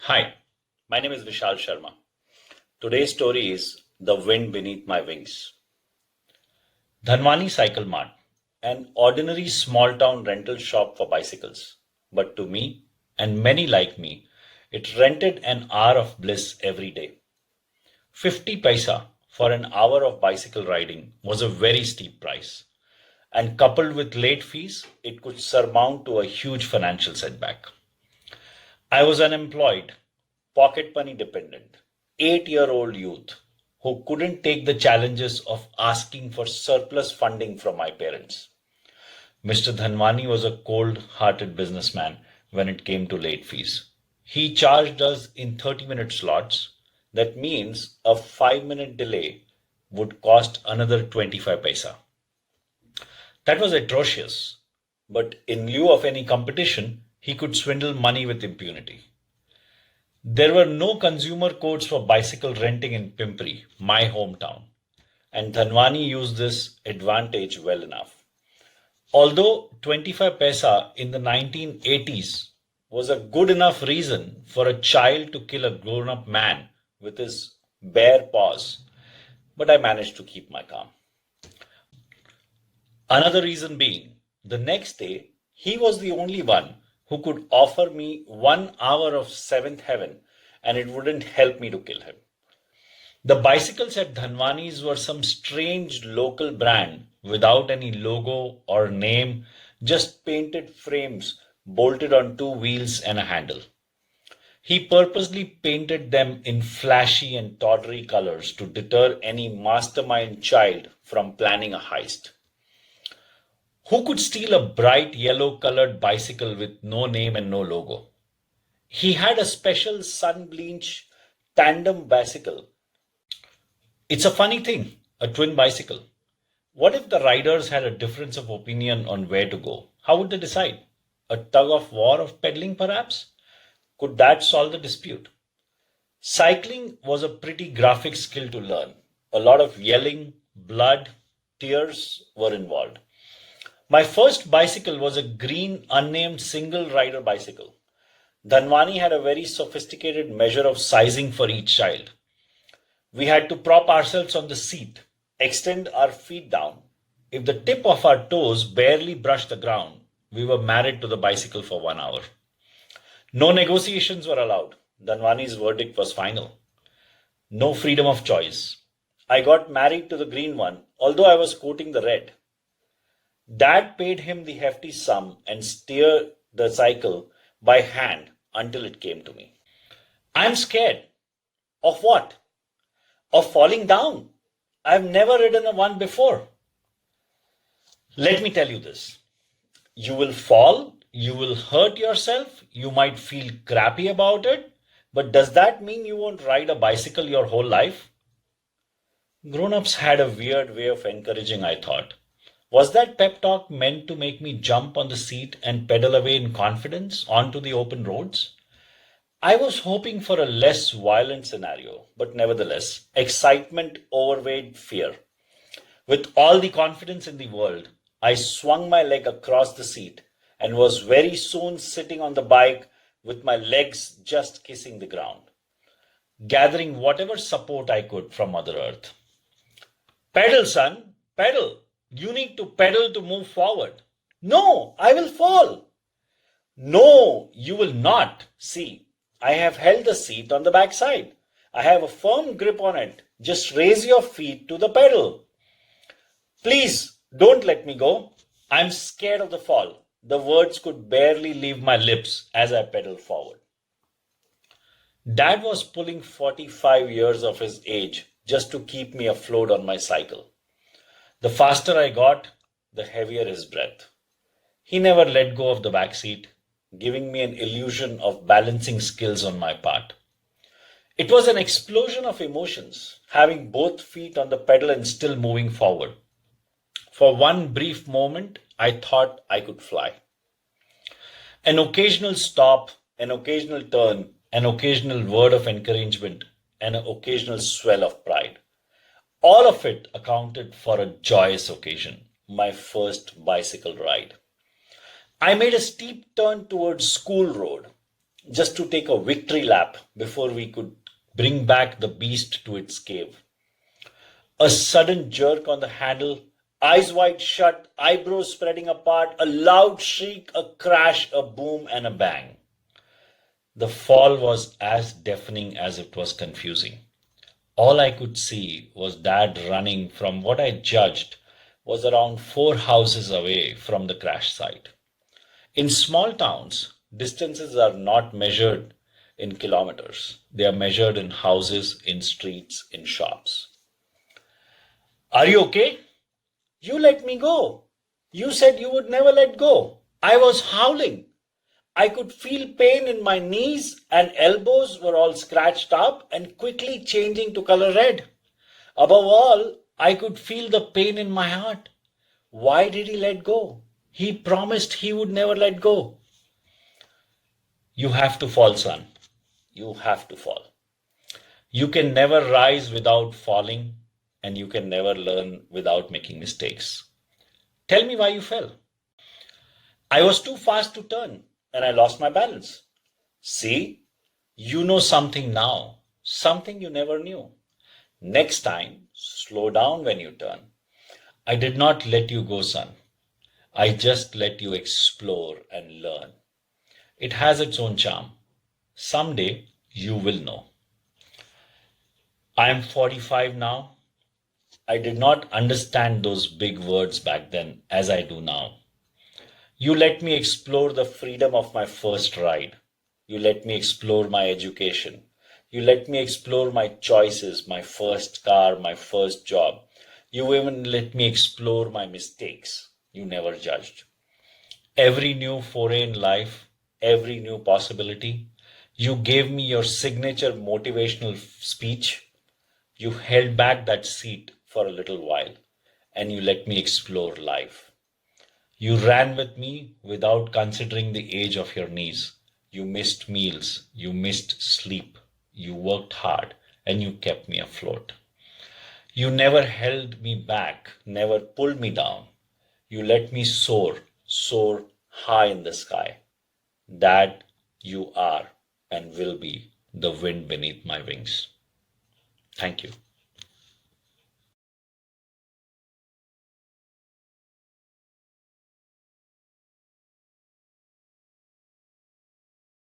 Hi, my name is Vishal Sharma. Today's story is The Wind Beneath My Wings. Dhanwani Cycle Mart, an ordinary small town rental shop for bicycles. But to me, and many like me, it rented an hour of bliss every day. 50 paisa for an hour of bicycle riding was a very steep price. And coupled with late fees, it could surmount to a huge financial setback. I was unemployed, pocket money dependent, 8-year-old youth who couldn't take the challenges of asking for surplus funding from my parents. Mr. Dhanwani was a cold hearted businessman when it came to late fees. He charged us in 30-minute slots. That means a 5-minute delay would cost another 25 paisa. That was atrocious. But in lieu of any competition, he could swindle money with impunity. There were no consumer codes for bicycle renting in Pimpri, my hometown, and Dhanwani used this advantage well enough. Although 25 paisa in the 1980s was a good enough reason for a child to kill a grown up man with his bare paws, but I managed to keep my calm. Another reason being, the next day, he was the only one who could offer me 1 hour of seventh heaven and it wouldn't help me to kill him. The bicycles at Dhanwani's were some strange local brand without any logo or name, just painted frames bolted on two wheels and a handle. He purposely painted them in flashy and tawdry colors to deter any mastermind child from planning a heist. Who could steal a bright yellow colored bicycle with no name and no logo? He had a special sun bleach tandem bicycle. It's a funny thing, a twin bicycle. What if the riders had a difference of opinion on where to go? How would they decide? A tug of war of pedaling, perhaps? Could that solve the dispute? Cycling was a pretty graphic skill to learn. A lot of yelling, blood, tears were involved. My first bicycle was a green, unnamed single rider bicycle. Dhanwani had a very sophisticated measure of sizing for each child. We had to prop ourselves on the seat, extend our feet down. If the tip of our toes barely brushed the ground, we were married to the bicycle for 1 hour. No negotiations were allowed. Dhanwani's verdict was final. No freedom of choice. I got married to the green one, although I was courting the red. Dad paid him the hefty sum and steered the cycle by hand until it came to me. I'm scared. Of what? Of falling down. I've never ridden a one before. Let me tell you this. You will fall, you will hurt yourself, you might feel crappy about it, but does that mean you won't ride a bicycle your whole life? Grown ups had a weird way of encouraging, I thought. Was that pep talk meant to make me jump on the seat and pedal away in confidence onto the open roads? I was hoping for a less violent scenario, but nevertheless, excitement overweighed fear. With all the confidence in the world, I swung my leg across the seat and was very soon sitting on the bike with my legs just kissing the ground, gathering whatever support I could from Mother Earth. Pedal, son, pedal. You need to pedal to move forward. No, I will fall. No, you will not. See, I have held the seat on the back side. I have a firm grip on it. Just raise your feet to the pedal. Please, don't let me go. I'm scared of the fall. The words could barely leave my lips as I pedaled forward. Dad was pulling 45 years of his age just to keep me afloat on my cycle. The faster I got, the heavier his breath. He never let go of the back seat, giving me an illusion of balancing skills on my part. It was an explosion of emotions, having both feet on the pedal and still moving forward. For one brief moment, I thought I could fly. An occasional stop, an occasional turn, an occasional word of encouragement, and an occasional swell of pride. All of it accounted for a joyous occasion, my first bicycle ride. I made a steep turn towards School Road. just to take a victory lap before we could bring back the beast to its cave. A sudden jerk on the handle, eyes wide shut, eyebrows spreading apart, a loud shriek, a crash, a boom, and a bang. The fall was as deafening as it was confusing. All I could see was Dad running from what I judged was around 4 houses away from the crash site. In small towns, distances are not measured in kilometers. They are measured in houses, in streets, in shops. Are you okay? You let me go. You said you would never let go. I was howling. I could feel pain in my knees and elbows were all scratched up and quickly changing to color red. Above all, I could feel the pain in my heart. Why did he let go? He promised he would never let go. You have to fall, son. You have to fall. You can never rise without falling, and you can never learn without making mistakes. Tell me why you fell. I was too fast to turn, and I lost my balance. See, you know something now, something you never knew. Next time, slow down when you turn. I did not let you go, son. I just let you explore and learn. It has its own charm. Someday you will know. I am 45 now. I did not understand those big words back then as I do now. You let me explore the freedom of my first ride. You let me explore my education. You let me explore my choices, my first car, my first job. You even let me explore my mistakes. You never judged. Every new foray in life, every new possibility, you gave me your signature motivational speech. You held back that seat for a little while and you let me explore life. You ran with me without considering the age of your knees. You missed meals, you missed sleep, you worked hard, and you kept me afloat. You never held me back, never pulled me down. You let me soar, soar high in the sky. Dad, you are and will be the wind beneath my wings. Thank you.